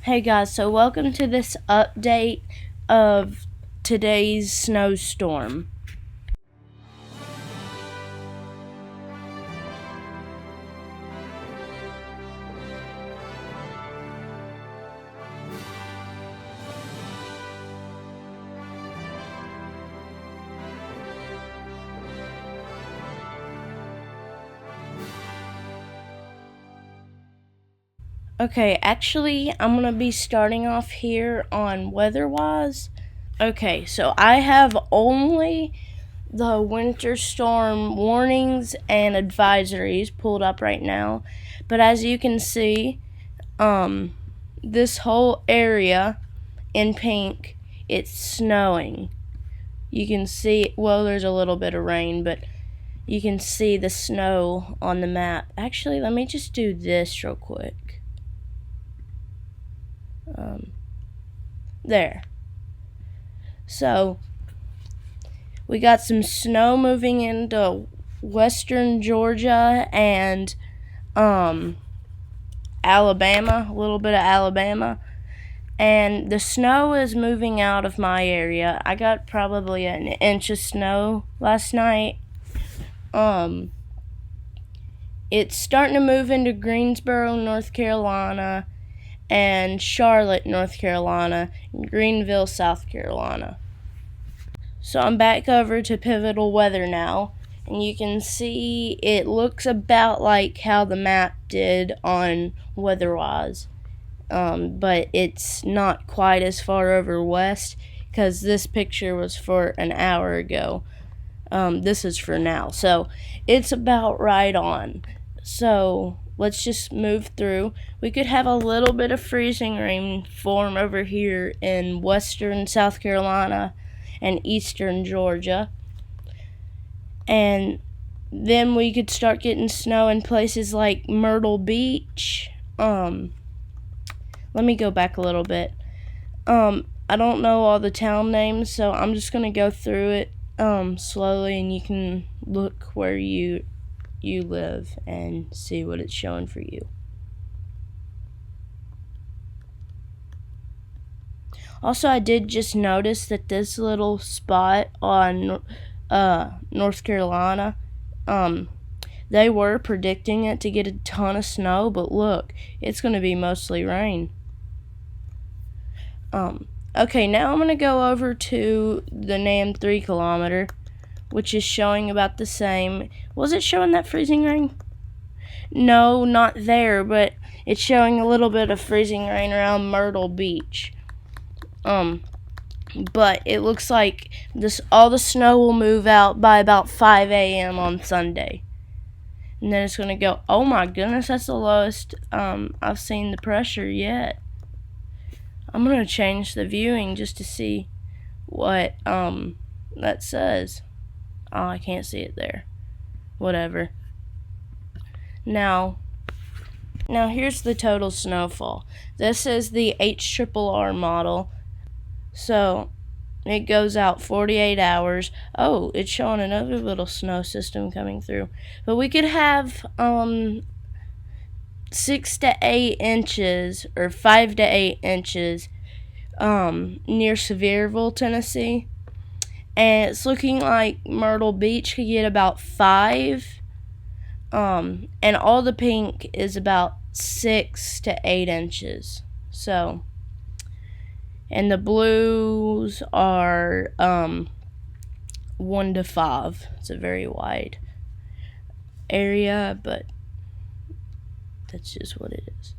Hey guys, so welcome to this update of today's snowstorm. Okay, actually, I'm going to be starting off here on weather-wise. Okay, so I have only the winter storm warnings and advisories pulled up right now. But as you can see, this whole area in pink, it's snowing. You can see, well, there's a little bit of rain, but you can see the snow on the map. Actually, let me just do this real quick. There. So, we got some snow moving into western Georgia and Alabama, a little bit of Alabama. And the snow is moving out of my area. I got probably an inch of snow last night. It's starting to move into Greensboro, North Carolina, and Charlotte, North Carolina, and Greenville, South Carolina. So I'm back over to Pivotal Weather now, and you can see it looks about like how the map did on WeatherWise, but it's not quite as far over west because this picture was for an hour ago. This is for now, so it's about right on. So let's just move through. We could have a little bit of freezing rain form over here in western South Carolina and eastern Georgia. And then we could start getting snow in places like Myrtle Beach. Let me go back a little bit. I don't know all the town names, so I'm just going to go through it slowly, and you can look where you live and see what it's showing for you. Also, I did just notice that this little spot on North Carolina, they were predicting it to get a ton of snow, but look, it's going to be mostly rain. Okay, now I'm going to go over to the NAM 3 kilometer, which is showing about the same. Was it showing that freezing rain? No, not there, but it's showing a little bit of freezing rain around Myrtle Beach. But it looks like all the snow will move out by about 5 a.m. on Sunday. And then it's going to go, oh my goodness, that's the lowest I've seen the pressure yet. I'm going to change the viewing just to see what that says. Oh, I can't see it there. Whatever. Now here's the total snowfall. This is the HRRR model. So it goes out 48 hours. Oh, it's showing another little snow system coming through. But we could have 6 to 8 inches or 5 to 8 inches near Sevierville, Tennessee. And it's looking like Myrtle Beach could get about 5. And all the pink is about 6 to 8 inches. So, and the blues are 1 to 5. It's a very wide area, but that's just what it is.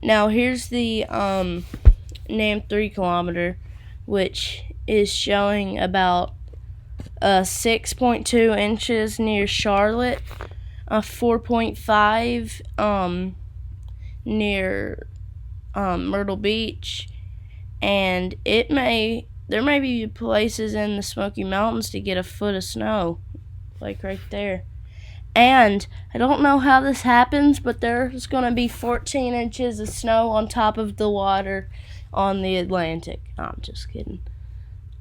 Now here's the NAM 3 kilometer, which is showing about 6.2 inches near Charlotte, 4.5 near Myrtle Beach, and there may be places in the Smoky Mountains to get a foot of snow, like right there. And I don't know how this happens, but there's going to be 14 inches of snow on top of the water on the Atlantic. I'm just kidding.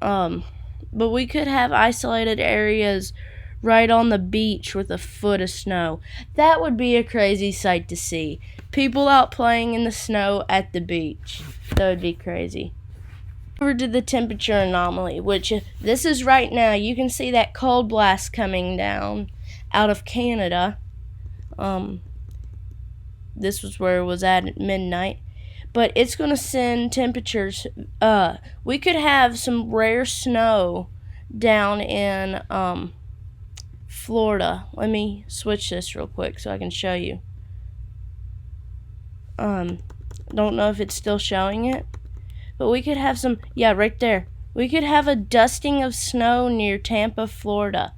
But we could have isolated areas right on the beach with a foot of snow. That would be a crazy sight to see. people out playing in the snow at the beach. That would be crazy. Over to the temperature anomaly, which this is right now. You can see that cold blast coming down out of Canada. This was where it was at midnight. But it's going to send temperatures. We could have some rare snow down in Florida. Let me switch this real quick so I can show you. Don't know if it's still showing it. But we could have some, yeah, right there. We could have a dusting of snow near Tampa, Florida.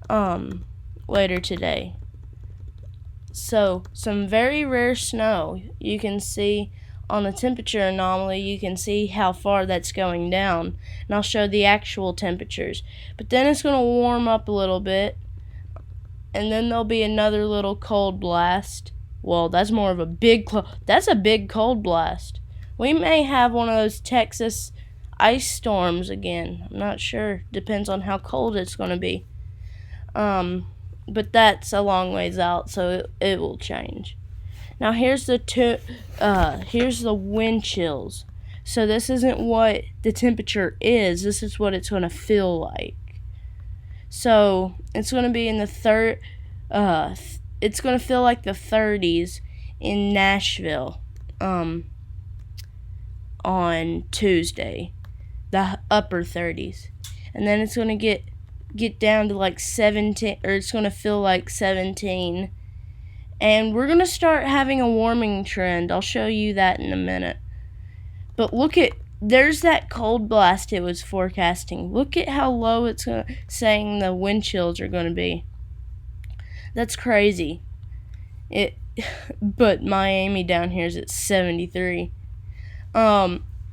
Later today. So, some very rare snow. You can see on the temperature anomaly, you can see how far that's going down. And I'll show the actual temperatures. But then it's going to warm up a little bit. And then there'll be another little cold blast. Well, that's more of a big, that's a big cold blast. We may have one of those Texas ice storms again. I'm not sure. Depends on how cold it's going to be. But that's a long ways out, so it will change. Now here's the wind chills. So this isn't what the temperature is. This is what it's going to feel like. So it's going to be in the it's going to feel like the 30s in Nashville. On Tuesday, the upper 30s, and then it's going to get down to like 17, or it's going to feel like 17, and we're going to start having a warming trend. I'll show you that in a minute. But look at, there's that cold blast it was forecasting. Look at how low it's saying the wind chills are going to be. That's crazy. But Miami down here is at 73.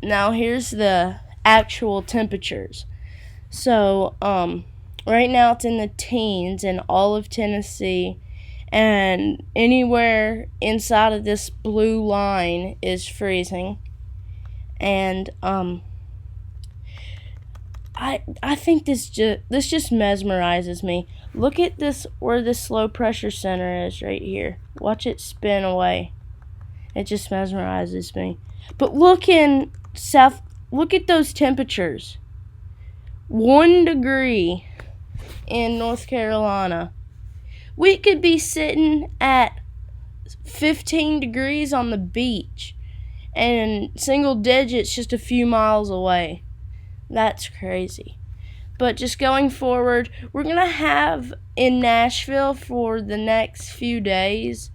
Now here's the actual temperatures. So, right now it's in the teens in all of Tennessee, and anywhere inside of this blue line is freezing. And, I think this just mesmerizes me. Look at this, where this low pressure center is right here. Watch it spin away. It just mesmerizes me. But look at those temperatures. 1 degree in North Carolina. We could be sitting at 15 degrees on the beach and single digits just a few miles away. That's crazy. But just going forward, we're going to have in Nashville for the next few days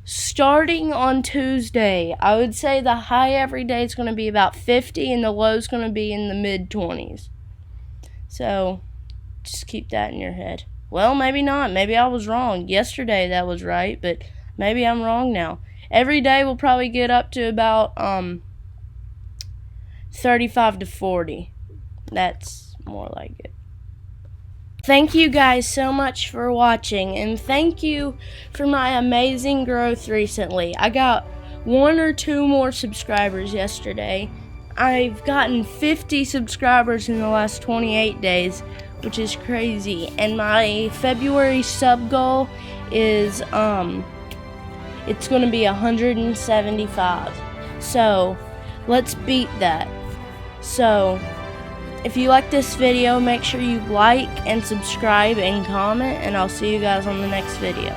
starting on Tuesday, I would say the high every day is going to be about 50 and the low is going to be in the mid-20s. So, just keep that in your head. Well, maybe not. Maybe I was wrong. Yesterday that was right, but maybe I'm wrong now. Every day we'll probably get up to about 35 to 40. That's more like it. Thank you guys so much for watching, and thank you for my amazing growth recently. I got 1 or 2 more subscribers yesterday. I've gotten 50 subscribers in the last 28 days, which is crazy. And my February sub goal is it's going to be 175. So, let's beat that. So, if you like this video, make sure you like and subscribe and comment, and I'll see you guys on the next video.